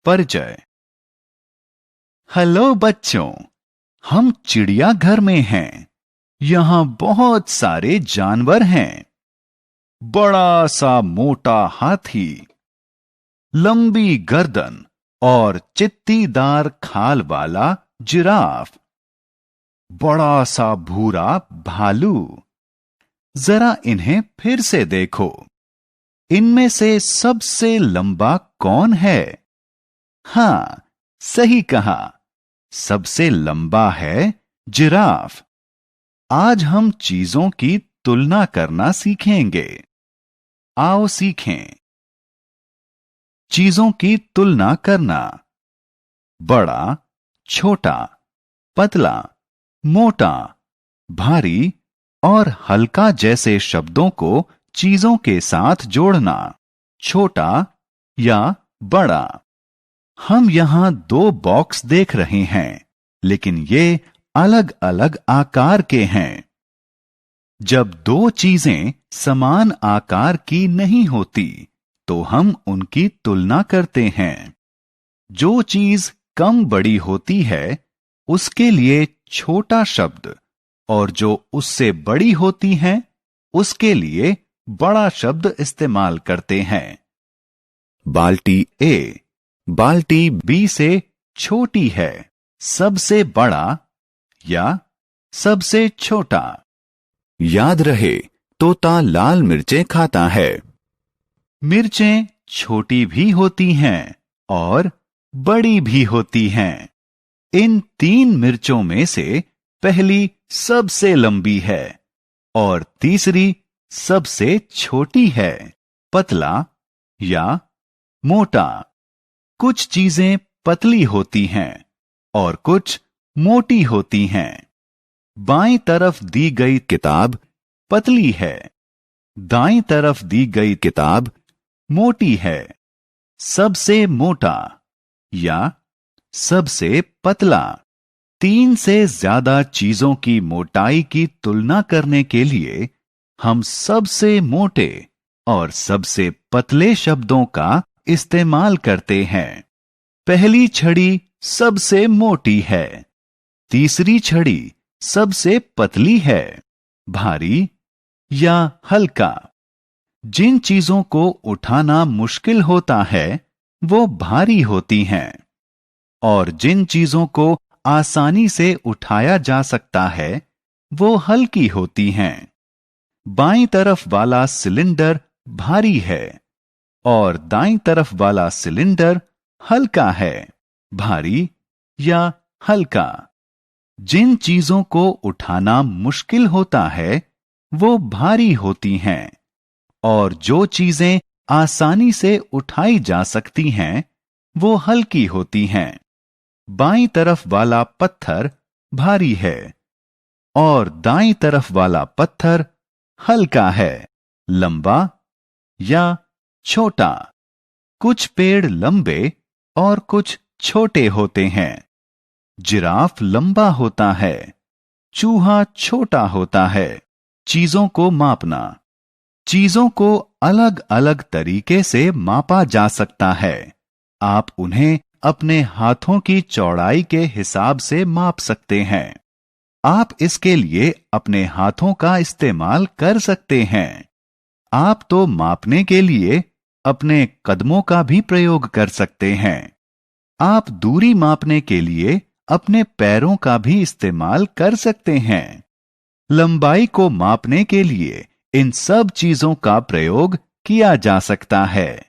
परिचय। हेलो बच्चों, हम चिड़ियाघर में हैं। यहाँ बहुत सारे जानवर हैं। बड़ा सा मोटा हाथी, लंबी गर्दन और चित्तीदार खाल वाला जिराफ, बड़ा सा भूरा भालू। जरा इन्हें फिर से देखो। इनमें से सबसे लंबा कौन है? हाँ, सही कहा, सबसे लंबा है जिराफ। आज हम चीजों की तुलना करना सीखेंगे। आओ सीखें। चीजों की तुलना करना। बड़ा, छोटा, पतला, मोटा, भारी और हल्का जैसे शब्दों को चीजों के साथ जोड़ना। छोटा या बड़ा। हम यहां 2 बॉक्स देख रहे हैं, लेकिन ये अलग अलग आकार के हैं। जब 2 चीजें समान आकार की नहीं होती, तो हम उनकी तुलना करते हैं। जो चीज कम बड़ी होती है, उसके लिए छोटा शब्द, और जो उससे बड़ी होती है, उसके लिए बड़ा शब्द इस्तेमाल करते हैं। बाल्टी ए, बाल्टी बी से छोटी है। सबसे बड़ा या सबसे छोटा। याद रहे, तोता लाल मिर्चें खाता है। मिर्चें छोटी भी होती हैं और बड़ी भी होती हैं। इन 3 मिर्चों में से पहली सबसे लंबी है और तीसरी सबसे छोटी है। पतला या मोटा। कुछ चीजें पतली होती हैं और कुछ मोटी होती हैं। बाईं तरफ दी गई किताब पतली है, दाईं तरफ दी गई किताब मोटी है। सबसे मोटा या सबसे पतला। 3 से ज्यादा चीजों की मोटाई की तुलना करने के लिए हम सबसे मोटे और सबसे पतले शब्दों का इस्तेमाल करते हैं। पहली छड़ी सबसे मोटी है, तीसरी छड़ी सबसे पतली है। भारी या हल्का। जिन चीजों को उठाना मुश्किल होता है, वो भारी होती हैं, और जिन चीजों को आसानी से उठाया जा सकता है, वो हल्की होती हैं। बाईं तरफ वाला सिलेंडर भारी है और दाईं तरफ वाला सिलेंडर हल्का है। भारी या हल्का। जिन चीजों को उठाना मुश्किल होता है, वो भारी होती हैं, और जो चीजें आसानी से उठाई जा सकती हैं, वो हल्की होती हैं। बाईं तरफ वाला पत्थर भारी है और दाईं तरफ वाला पत्थर हल्का है। लंबा या छोटा। कुछ पेड़ लंबे और कुछ छोटे होते हैं। जिराफ लंबा होता है, चूहा छोटा होता है। चीजों को मापना। चीजों को अलग अलग तरीके से मापा जा सकता है। आप उन्हें अपने हाथों की चौड़ाई के हिसाब से माप सकते हैं। आप इसके लिए अपने हाथों का इस्तेमाल कर सकते हैं। आप तो मापने के लिए अपने कदमों का भी प्रयोग कर सकते हैं। आप दूरी मापने के लिए अपने पैरों का भी इस्तेमाल कर सकते हैं। लंबाई को मापने के लिए इन सब चीजों का प्रयोग किया जा सकता है।